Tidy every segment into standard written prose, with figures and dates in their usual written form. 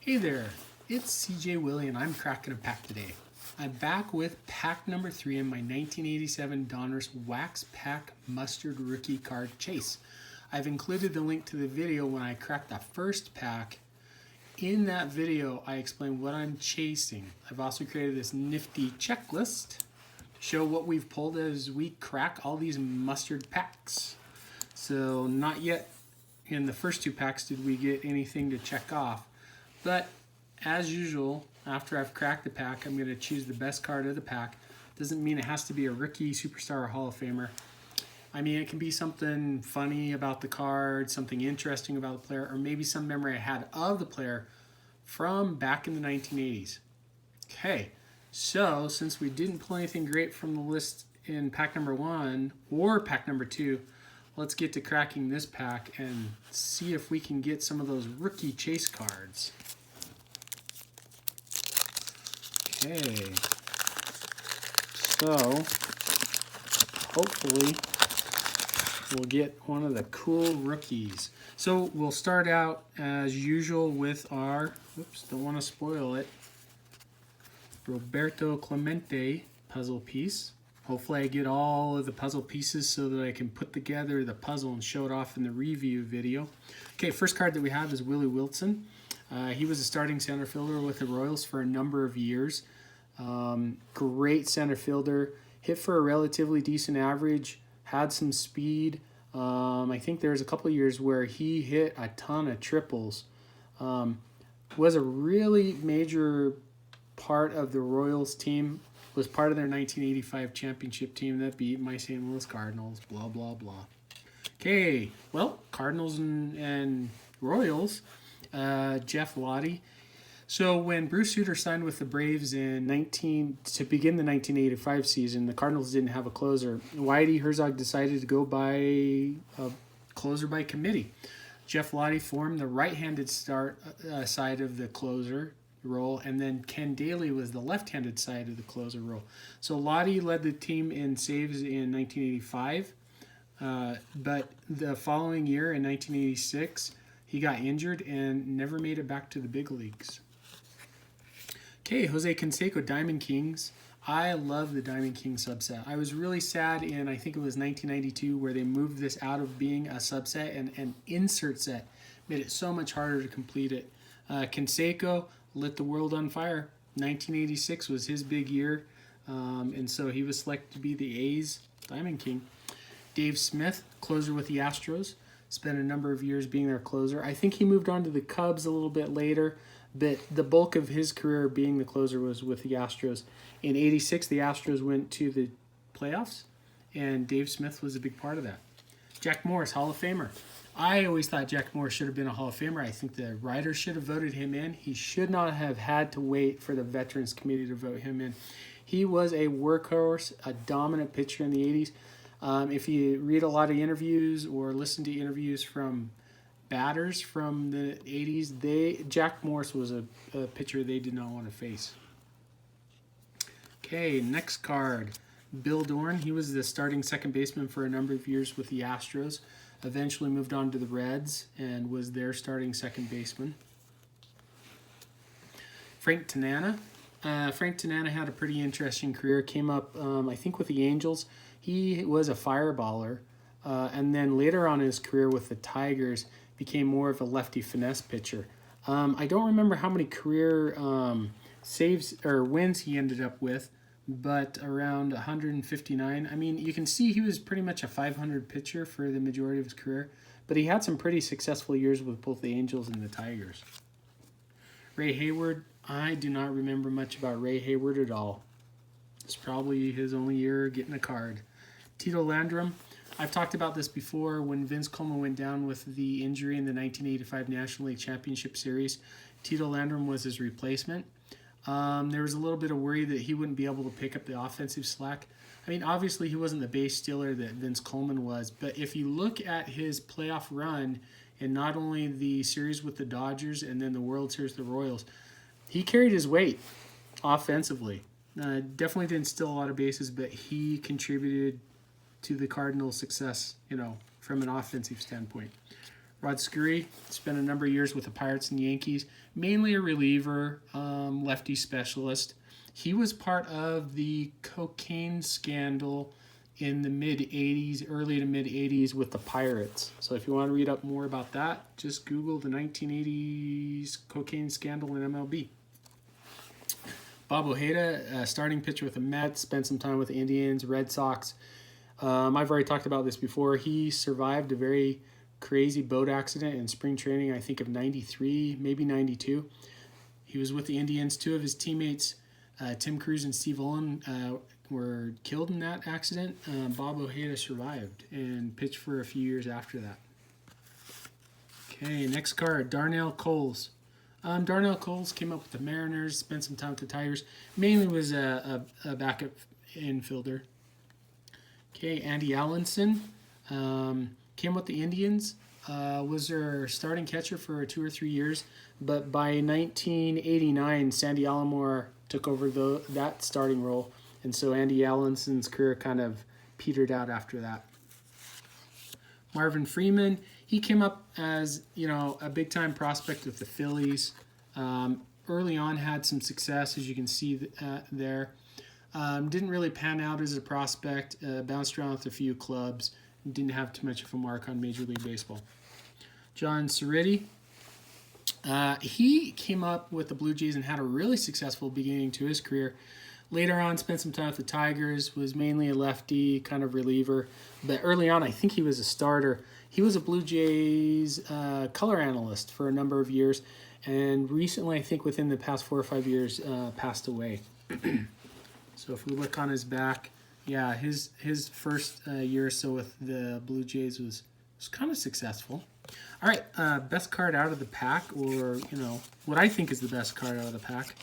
Hey there, it's CJ Willie and I'm cracking a pack today. I'm back with pack number 3 in my 1987 Donruss Wax Pack Mustard Rookie Card Chase. I've included the link to the video when I cracked the first pack. In that video, I explain what I'm chasing. I've also created this nifty checklist to show what we've pulled as we crack all these mustard packs. So not yet in the first 2 packs did we get anything to check off. But as usual, after I've cracked the pack, I'm going to choose the best card of the pack. Doesn't mean it has to be a rookie, superstar, or Hall of Famer. I mean, it can be something funny about the card, something interesting about the player, or maybe some memory I had of the player from back in the 1980s. Okay, so since we didn't pull anything great from the list in pack number 1 or pack number 2, let's get to cracking this pack and see if we can get some of those rookie chase cards. Okay, so hopefully we'll get one of the cool rookies. So we'll start out as usual with our, oops, don't want to spoil it, Roberto Clemente puzzle piece. Hopefully I get all of the puzzle pieces so that I can put together the puzzle and show it off in the review video. Okay, first card that we have is Willie Wilson. He was a starting center fielder with the Royals for a number of years. Great center fielder, hit for a relatively decent average, had some speed. I think there was a couple of years where he hit a ton of triples. Was a really major part of the Royals team, was part of their 1985 championship team that beat my St. Louis Cardinals, blah, blah, blah. Okay, well, Cardinals and Royals, Jeff Lottie. So when Bruce Sutter signed with the Braves to begin the 1985 season, the Cardinals didn't have a closer. Whitey Herzog decided to go by a closer by committee. Jeff Lottie formed the right-handed side of the closer role, and then Ken Daly was the left-handed side of the closer role. So Lottie led the team in saves in 1985, but the following year in 1986, he got injured and never made it back to the big leagues. Okay, Jose Canseco, Diamond Kings. I love the Diamond King subset. I was really sad in, I think it was 1992, where they moved this out of being a subset and an insert set. Made it so much harder to complete it. Canseco lit the world on fire. 1986 was his big year, and so he was selected to be the A's Diamond King. Dave Smith, closer with the Astros, spent a number of years being their closer. I think he moved on to the Cubs a little bit later, but the bulk of his career being the closer was with the Astros. In '86, the Astros went to the playoffs, and Dave Smith was a big part of that. Jack Morris, Hall of Famer. I always thought Jack Morris should have been a Hall of Famer. I think the writers should have voted him in. He should not have had to wait for the Veterans Committee to vote him in. He was a workhorse, a dominant pitcher in the 80s. If you read a lot of interviews or listen to interviews from batters from the 80s, Jack Morris was a pitcher they did not want to face. Okay, next card. Bill Dorn. He was the starting second baseman for a number of years with the Astros. Eventually moved on to the Reds and was their starting second baseman. Frank Tanana. Frank Tanana had a pretty interesting career. Came up, I think, with the Angels. He was a fireballer, and then later on in his career with the Tigers, became more of a lefty finesse pitcher. I don't remember how many career saves or wins he ended up with, but around 159. I mean, you can see he was pretty much a 500 pitcher for the majority of his career, but he had some pretty successful years with both the Angels and the Tigers. Ray Hayward. I do not remember much about Ray Hayward at all. It's probably his only year getting a card. Tito Landrum. I've talked about this before when Vince Coleman went down with the injury in the 1985 National League Championship Series. Tito Landrum was his replacement. There was a little bit of worry that he wouldn't be able to pick up the offensive slack. I mean, obviously he wasn't the base stealer that Vince Coleman was, but if you look at his playoff run in not only the series with the Dodgers and then the World Series with the Royals, he carried his weight offensively. Definitely didn't steal a lot of bases, but he contributed to the Cardinals' success, from an offensive standpoint. Rod Scurry spent a number of years with the Pirates and Yankees, mainly a reliever, lefty specialist. He was part of the cocaine scandal in the mid-'80s, early to mid-'80s with the Pirates. So if you want to read up more about that, just Google the 1980s cocaine scandal in MLB. Bob Ojeda, starting pitcher with the Mets, spent some time with the Indians, Red Sox. I've already talked about this before. He survived a very crazy boat accident in spring training, I think of 93, maybe 92. He was with the Indians. Two of his teammates, Tim Cruz and Steve Olin, were killed in that accident. Bob Ojeda survived and pitched for a few years after that. Okay, next card, Darnell Coles. Darnell Coles came up with the Mariners, spent some time with the Tigers. Mainly was a backup infielder. Okay, Andy Allenson came with the Indians. Was their starting catcher for 2 or 3 years. But by 1989, Sandy Alomar took over that starting role. And so Andy Allenson's career kind of petered out after that. Marvin Freeman, he came up as, a big-time prospect with the Phillies. Early on had some success, as you can see there. Didn't really pan out as a prospect. Bounced around with a few clubs. Didn't have too much of a mark on Major League Baseball. John Cerruti, he came up with the Blue Jays and had a really successful beginning to his career. Later on, spent some time with the Tigers, was mainly a lefty, kind of reliever. But early on, I think he was a starter. He was a Blue Jays color analyst for a number of years. And recently, I think within the past 4 or 5 years, passed away. So if we look on his back, yeah, his first year or so with the Blue Jays was kind of successful. All right, best card out of the pack, or, what I think is the best card out of the pack.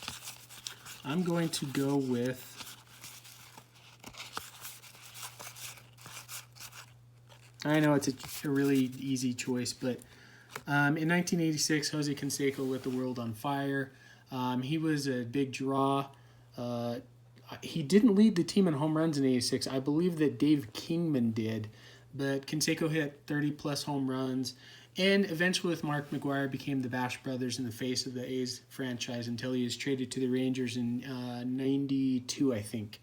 I'm going to go with I know it's a really easy choice, but in 1986, Jose Canseco lit the world on fire. He was a big draw. He didn't lead the team in home runs in 86. I believe that Dave Kingman did, but Canseco hit 30-plus home runs. And eventually with Mark McGwire became the Bash Brothers in the face of the A's franchise until he was traded to the Rangers in 92, I think.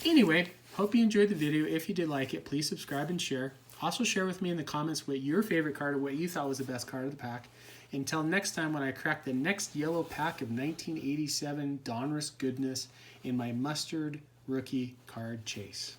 Anyway, hope you enjoyed the video. If you did like it, please subscribe and share. Also share with me in the comments what your favorite card or what you thought was the best card of the pack. Until next time when I crack the next yellow pack of 1987 Donruss goodness in my mustard rookie card chase.